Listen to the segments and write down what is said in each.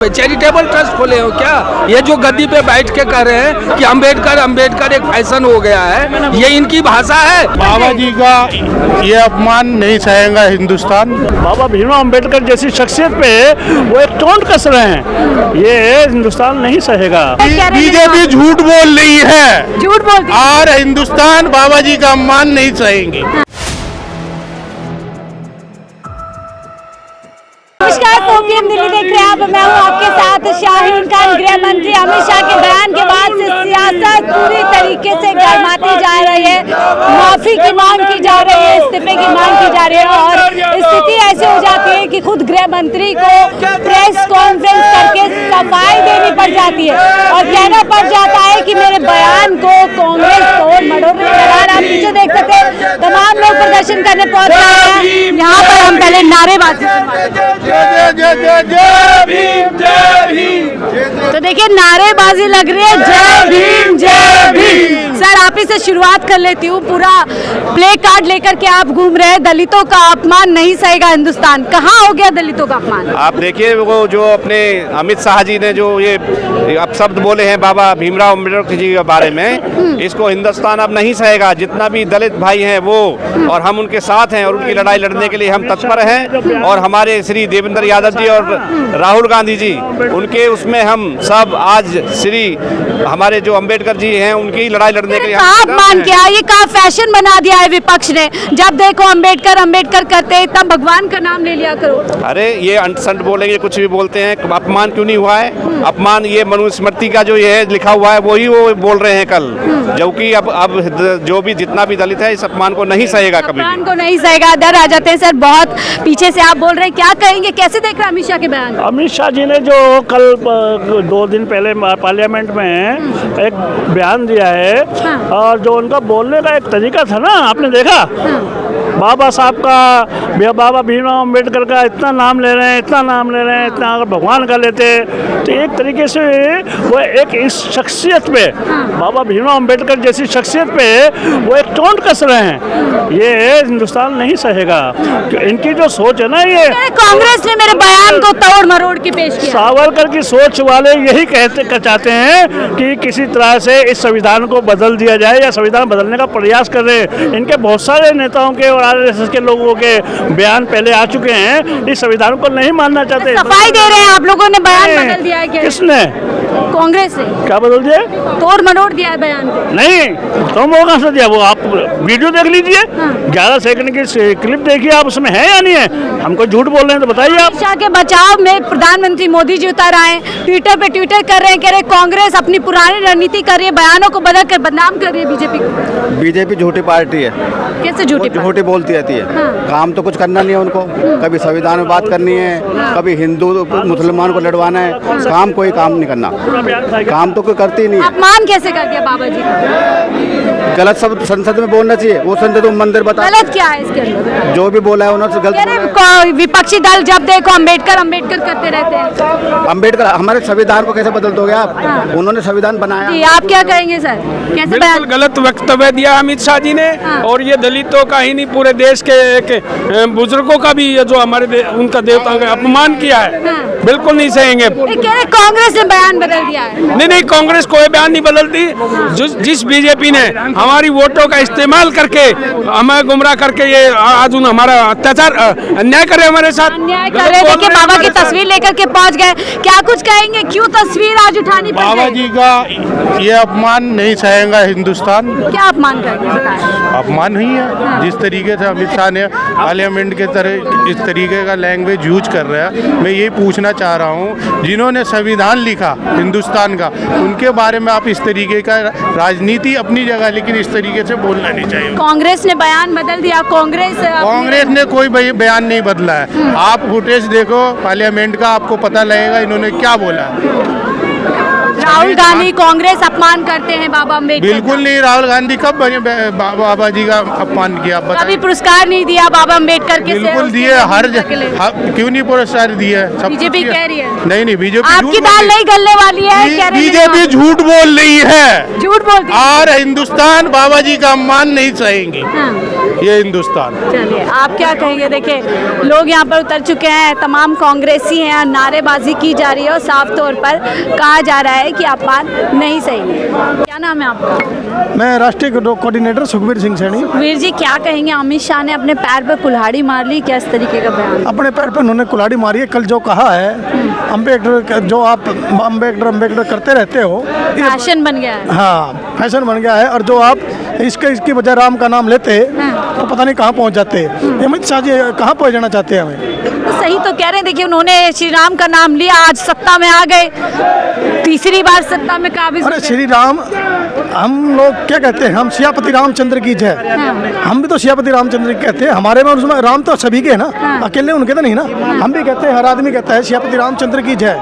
Charitable trust खोले हो क्या? ये जो गद्दी पे बैठ के कह रहे हैं कि अंबेडकर एक फैशन हो गया है, ये इनकी भाषा है। बाबा जी का ये अपमान नहीं सहेगा हिंदुस्तान। बाबा भीमराव अंबेडकर जैसी शख्सियत पे वो एक टोंट कस रहे हैं, ये हिंदुस्तान नहीं सहेगा। बीजेपी झूठ बोल रही है, झूठ बोलती है और हिंदुस्तान बाबा जी का अपमान नहीं सहेंगे। नमस्कार, सोपीएम दिल्ली देख रहे हैं आप। मैं हूं आपके साथ शाहीन खान। गृह मंत्री अमित शाह के बयान के बाद से सियासत पूरी तरीके से गर्माती जा रही है। माफी की मांग की जा रही है, इस्तीफे की मांग की जा रही है, और स्थिति ऐसी हो जाती है कि खुद गृह मंत्री को प्रेस कॉन्फ्रेंस करके सफाई देनी पड़ जाती है और कहना पड़ जाता है कि मेरे बयान को कांग्रेस तोड़ मरोड़ करार। आप पीछे देख सकते हैं, तमाम लोग प्रदर्शन करने पहुंच रहे हैं। यहाँ पर हम पहले नारेबाजी, तो देखिए नारेबाजी लग रही है, जय भीम जय भीम। सर, आप ही से शुरुआत कर लेती हूँ। पूरा प्ले कार्ड लेकर के आप घूम रहे हैं, दलितों का अपमान नहीं सहेगा हिंदुस्तान। कहाँ हो गया दलितों का अपमान? आप देखिए, वो जो अपने अमित शाह जी ने जो ये अब शब्द बोले हैं बाबा भीमराव अम्बेडकर जी के बारे में, इसको हिंदुस्तान अब नहीं सहेगा। जितना भी दलित भाई हैं वो और हम उनके साथ हैं, और उनकी लड़ाई लड़ने के लिए हम तत्पर हैं। और हमारे श्री देवेंद्र यादव जी और राहुल गांधी जी, उनके उसमें हम सब आज श्री हमारे जो अंबेडकर जी हैं उनकी लड़ाई लड़ने के लिए आप मान किया। ये का फैशन बना दिया है विपक्ष ने, जब देखो अंबेडकर अंबेडकर करते हैं, तब भगवान का नाम ले लिया करो। अरे ये अंट संट बोलेंगे, कुछ भी बोलते हैं। अपमान क्यों नहीं हुआ है? अपमान ये मनुस्मृति का जो ये लिखा हुआ है वही वो बोल रहे हैं कल, जबकि अब जो भी जितना भी दलित है इस अपमान को नहीं सहेगा, कभी अपमान को नहीं सहेगा। इधर आ जाते हैं सर, बहुत पीछे से आप बोल रहे हैं, क्या कहेंगे, कैसे देख रहे हैं अमित शाह के बयान? अमित शाह जी ने जो कल 2 दिन पहले पार्लियामेंट में एक बयान दिया है, और जो उनका बोलने का एक तरीका था ना, आपने देखा? बाबा साहब का, बाबा भीमराव अम्बेडकर का इतना नाम ले रहे हैं, इतना नाम ले रहे हैं, इतना अगर भगवान का लेते, तो एक तरीके से वो एक इस शख्सियत पे, बाबा भीमराव अम्बेडकर जैसी शख्सियत पे वो एक टोंट कस रहे हैं, ये हिंदुस्तान नहीं सहेगा। इनकी जो सोच है ना, ये कांग्रेस ने मेरे बयान को तोड़ मरोड़ के पेश किया। सावरकर की सोच वाले यही चाहते हैं कि किसी तरह से इस संविधान को बदल दिया जाए, या संविधान बदलने का प्रयास कर रहे हैं। इनके बहुत सारे नेताओं के और आरएसएस के लोगों के बयान पहले आ चुके हैं, इस संविधान को नहीं मानना चाहते। सफाई दे रहे हैं आप लोगों ने, बयान बदल दिया है क्या? किसने? कांग्रेस ने। क्या बदल दिया? तोड़ मरोड़ दिया है बयान को। नहीं, तुम वो कहाँ से दिया? वो आप वीडियो देख लीजिए, 11 सेकंड की क्लिप देखिए आप, उसमें है या नहीं है? हमको झूठ बोल रहे हैं तो बताइए आप। अमित शाह के बचाव में प्रधानमंत्री मोदी जी उतर आए, ट्विटर पे ट्विटर कर रहे हैं, कह रहे कांग्रेस अपनी पुरानी रणनीति कर रही है, बयानों को बदल कर बदनाम कर रही है बीजेपी को। बीजेपी झूठी पार्टी है। कैसे झूठी? झूठी बोलती रहती है। काम तो कुछ करना नहीं है उनको, कभी संविधान में बात करनी है, कभी हिंदू मुसलमान को लड़वाना है, काम कोई काम नहीं करना, काम तो कोई करती नहीं है। अपमान कैसे कर दिया बाबा जी का? गलत सब संसद में बोलना चाहिए, वो संसद में मंदिर बता, गलत क्या है इसके अंदर? जो भी बोला है उन्होंने गलत। विपक्षी दल जब देखो अंबेडकर अंबेडकर करते रहते हैं। अंबेडकर हमारे संविधान को कैसे बदल दोगे आप? उन्होंने संविधान बनाया। जी, आप क्या कहेंगे सर? कैसे बिल्कुल गलत वक्तव्य दिया अमित शाह जी ने। और ये दलितों का ही नहीं, पूरे देश के एक बुजुर्गों का भी ये जो हमारे उनका देवता का अपमान किया है, बिल्कुल नहीं सहेंगे। कांग्रेस ने बयान बदल दिया है। नहीं, कांग्रेस कोई बयान नहीं बदलती। जिस बीजेपी ने हमारी वोटों का इस्तेमाल करके हमें गुमराह करके ये आज हमारा अत्याचार अन्याय करे, हमारे साथ अन्याय कर रहे। देखिए बाबा की तस्वीर लेकर के पहुंच गए, क्या कुछ कहेंगे, क्यों तस्वीर आज उठानी पड़ी? बाबा जी का ये अपमान नहीं सहेगा हिंदुस्तान। क्या अपमान कर दिया बताएं? अपमान नहीं है, जिस तरीके से अमित शाह ने पार्लियामेंट के तरह इस तरीके का लैंग्वेज यूज कर रहा है। मैं यही पूछना चाह रहा हूँ, जिन्होंने संविधान लिखा हिंदुस्तान का, उनके बारे में आप इस तरीके का राजनीति अपनी जगह, लेकिन इस तरीके से बोलना नहीं चाहिए। कांग्रेस ने बयान बदल दिया। कांग्रेस ने कोई बयान नहीं बदला है। आप फुटेज देखो पार्लियामेंट का, आपको पता लगेगा इन्होंने क्या बोला। राहुल गांधी कांग्रेस अपमान करते हैं बाबा अम्बेडकर बिल्कुल नहीं। राहुल गांधी कब बाबा जी का अपमान किया आप कभी बताइए। पुरस्कार नहीं दिया बाबा अम्बेडकर के बिल्कुल दिए, क्यों नहीं पुरस्कार दिए? सब बीजेपी कह रही है। नहीं नहीं, बीजेपी आपकी दाल नहीं गलने वाली है कह रहे हैं। बीजेपी झूठ बोल रही है, झूठ बोलती है। और हिंदुस्तान बाबा जी का अपमान नहीं सहेंगे। हाँ। ये हिंदुस्तान। चलिए, आप क्या कहेंगे? देखिए, लोग यहाँ पर उतर चुके हैं, तमाम कांग्रेसी हैं, नारेबाजी की जा रही है और साफ तौर पर कहा जा रहा है कि अपमान नहीं सही। क्या नाम है आपका? मैं राष्ट्रीय कोऑर्डिनेटर सुखबीर सिंह सैनी। वीर जी, क्या कहेंगे? अमित शाह ने अपने पैर पर कुल्हाड़ी मार ली, क्या इस तरीके का बयान? अपने पैर पर उन्होंने कुल्हाड़ी मारी है। कल जो कहा है अम्बेडकर, जो आप अम्बेडकर करते रहते हो, फैशन बन गया है। हाँ, फैशन बन गया है। और जो आप इसकी बजाय राम का नाम लेते तो पता नहीं कहाँ पहुँच जाते। अमित शाह जी कहाँ पहुँच जाना चाहते हैं हमें? तो सही तो कह रहे हैं। देखिए, उन्होंने श्री राम का नाम लिया, आज सत्ता में आ गए, तीसरी बार सत्ता में काबिज। अरे श्री राम, हम लोग क्या कहते हैं? हम सियापति रामचंद्र की जय। हम भी तो सियापति रामचंद्र की कहते हैं। हमारे में उसमें राम तो सभी के है ना, अकेले उनके तो नहीं ना। हम भी कहते हैं, हर आदमी कहता है सियापति रामचंद्र की जय।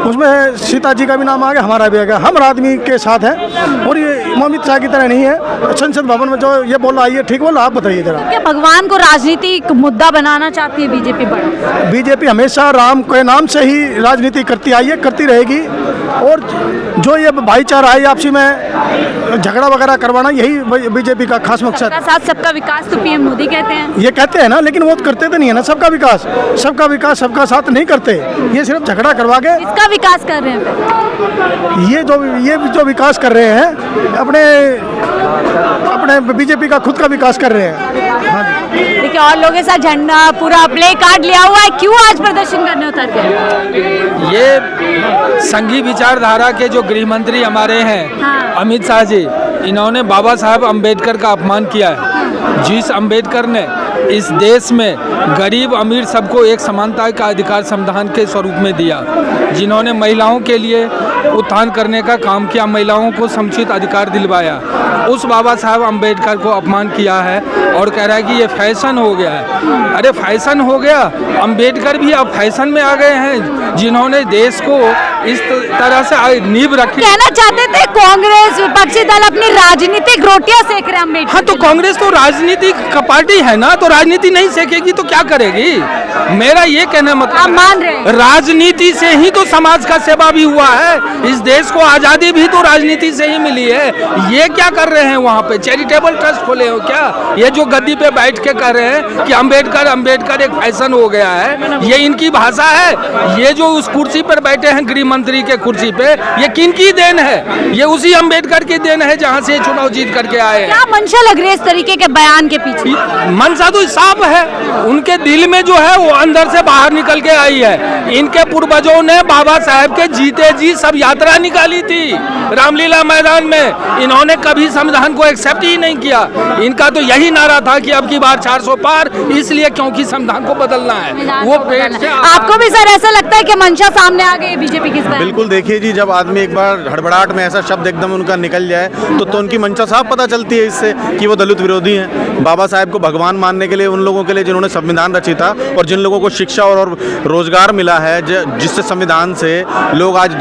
उसमें सीता जी का भी नाम आ गया, हमारा भी आ गया। हम हर आदमी के साथ हैं। और ये अमित शाह की तरह नहीं है। संसद भवन में जो ये बोला, ये ठीक बोला? आप बताइए जरा। क्या भगवान को राजनीतिक मुद्दा बनाना चाहती है बीजेपी? बड़ा बीजेपी हमेशा राम के नाम से ही राजनीति करती आई है, करती रहेगी। और जो ये भाईचारा है, आपसी में झगड़ा वगैरह करवाना, यही बीजेपी का खास मकसद है। सबका साथ सबका विकास तो पीएम मोदी कहते हैं। ये कहते हैं ना, लेकिन वो करते तो नहीं है ना। सबका विकास सबका साथ नहीं करते। ये सिर्फ झगड़ा करवा के इसका विकास कर रहे हैं फिर। ये जो विकास कर रहे हैं, अपने बीजेपी का खुद का विकास कर रहे हैं। हाँ जी। देखिए, और लोगों के साथ झंडा पूरा प्ले कार्ड लिया हुआ है, क्यों आज प्रदर्शन करने उतर गए? ये संघी विचारधारा के जो गृह मंत्री हमारे हैं, हाँ। अमित शाह जी, इन्होंने बाबा साहब अम्बेडकर का अपमान किया है। जिस अम्बेडकर ने इस देश में गरीब अमीर सबको एक समानता का अधिकार संविधान के स्वरूप में दिया, जिन्होंने महिलाओं के लिए उत्थान करने का काम किया, महिलाओं को समुचित अधिकार दिलवाया, उस बाबा साहब अम्बेडकर को अपमान किया है और कह रहा है कि ये फैशन हो गया है। अरे फैशन हो गया, अम्बेडकर भी अब फैशन में आ गए हैं, जिन्होंने देश को इस तरह से नींव रखी। कहना चाहते थे कांग्रेस विपक्षी दल अपनी राजनीतिक रोटियां सेक रहे हैं अम्बेडकर। हाँ, तो कांग्रेस तो राजनीतिक पार्टी है ना, तो राजनीति नहीं सेकेगी तो क्या करेगी? मेरा ये कहना मतलब, आप मान रहे हैं? राजनीति से ही तो समाज का सेवा भी हुआ है। इस देश को आजादी भी तो राजनीति से ही मिली है। ये क्या कर रहे हैं वहाँ पे? चैरिटेबल ट्रस्ट खोले हो क्या? ये जो गद्दी पे बैठ के कर रहे हैं कि अम्बेडकर एक फैशन हो गया है, ये इनकी भाषा है। ये जो उस कुर्सी पर बैठे हैं, गृह मंत्री के कुर्सी पे, ये किनकी देन है? ये उसी अम्बेडकर की देन है जहाँ से चुनाव जीत करके आए हैं। क्या मंशा लग रही है इस तरीके के बयान के पीछे? मनसा तो साफ है, उनके दिल में जो है वो अंदर से बाहर निकल के आई है। इनके पूर्वजों ने बाबा साहब के जीते जी सब यात्रा निकाली थी रामलीला मैदान में। इन्होंने कभी संविधान को एक्सेप्ट ही नहीं किया। इनका तो यही नारा था कि अब की बार 400 पार, इसलिए क्योंकि संविधान को बदलना है। वो पेट से आपको भी सर ऐसा लगता है कि मंशा सामने आ गई बीजेपी की? बिल्कुल, देखिए जी, जब आदमी एक बार हड़बड़ाहट में ऐसा शब्द एकदम उनका निकल जाए तो उनकी मंशा साफ पता चलती है इससे कि वो दलित विरोधी हैं। बाबा साहब को भगवान मानने के लिए उन लोगों के लिए जिन्होंने संविधान रची था और जिन लोगों को शिक्षा और रोजगार मिला है, जिससे संविधान से लोग आज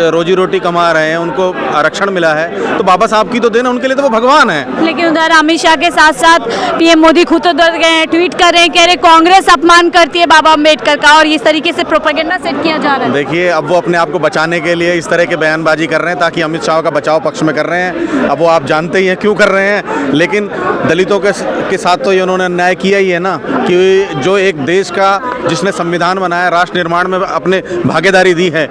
रोजी रोटी कमा रहे हैं, उनको आरक्षण मिला है, तो बाबा साहब की तो देन है, उनके लिए तो वो भगवान है। लेकिन उधर अमित शाह के साथ साथ पीएम मोदी खुद उधर गए हैं, ट्वीट कर रहे हैं, कह रहे कांग्रेस अपमान करती है बाबा अम्बेडकर का और इस तरीके से प्रोपेगेंडा सेट किया जा रहा है। देखिए, अब वो अपने आप को बचाने के लिए इस तरह के बयानबाजी कर रहे हैं ताकि अमित शाह का बचाव पक्ष में कर रहे हैं। अब वो आप जानते ही हैं क्यों कर रहे हैं, लेकिन दलितों के साथ तो ये उन्होंने अन्याय किया ही है ना, कि जो एक देश का जिसने संविधान बनाया, राष्ट्र निर्माण में अपने भागीदारी दी है,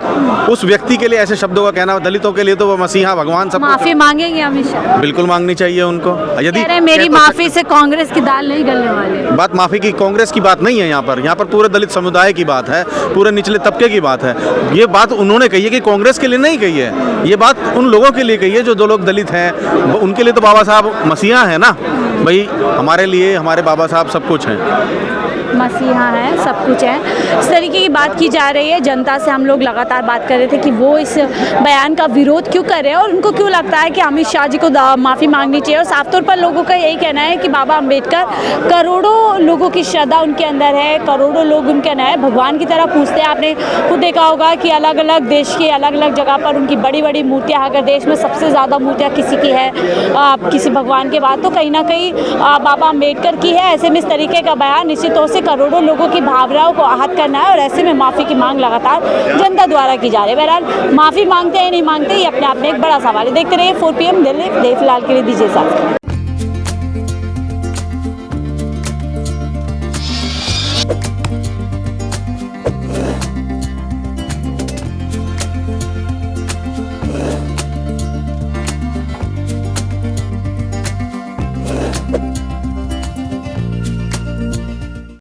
उस व्यक्ति के लिए ऐसे शब्दों का कहना, दलितों के लिए तो वो मसीहा भगवान सब। माफी मांगेंगे अमित शाह? बिल्कुल मांगनी चाहिए उनको। यदि मेरी माफी से कांग्रेस की दाल नहीं गलने वाली। बात माफी की, कांग्रेस की बात नहीं है यहाँ पर पूरे दलित समुदाय की बात है, पूरे निचले तबके की बात है। ये बात उन्होंने कही है कि कांग्रेस के लिए नहीं कही है, ये बात उन लोगों के लिए कही है जो लोग दलित हैं, उनके लिए तो बाबा साहब मसीहा है ना भाई। हमारे लिए हमारे बाबा साहब सब कुछ हैं। मसीहा हैं, सब कुछ है, इस तरीके की बात की जा रही है। जनता से हम लोग लगातार बात कर रहे थे कि वो इस बयान का विरोध क्यों कर रहे हैं और उनको क्यों लगता है कि अमित शाह जी को माफ़ी मांगनी चाहिए। और साफ तौर पर लोगों का यही कहना है कि बाबा अम्बेडकर, करोड़ों लोगों की श्रद्धा उनके अंदर है, करोड़ों लोग उनके अंदर है, भगवान की तरह पूछते हैं। आपने खुद देखा होगा कि अलग अलग देश के अलग अलग जगह पर उनकी बड़ी बड़ी मूर्तियाँ, अगर देश में सबसे ज़्यादा मूर्तियाँ किसी की है किसी भगवान के बाद, तो कहीं ना कहीं बाबा अम्बेडकर की है। ऐसे में इस तरीके का बयान निश्चित तौर से करोड़ों लोगों की भावनाओं को आहत करना है और ऐसे में माफ़ी की मांग लगातार जनता द्वारा की जा रही है। बहरहाल माफ़ी मांगते हैं नहीं मांगते, ये अपने आप में एक बड़ा सवाल है। देखते रहिए 4 PM दिल्ली। फिलहाल के लिए दीजिए साथ।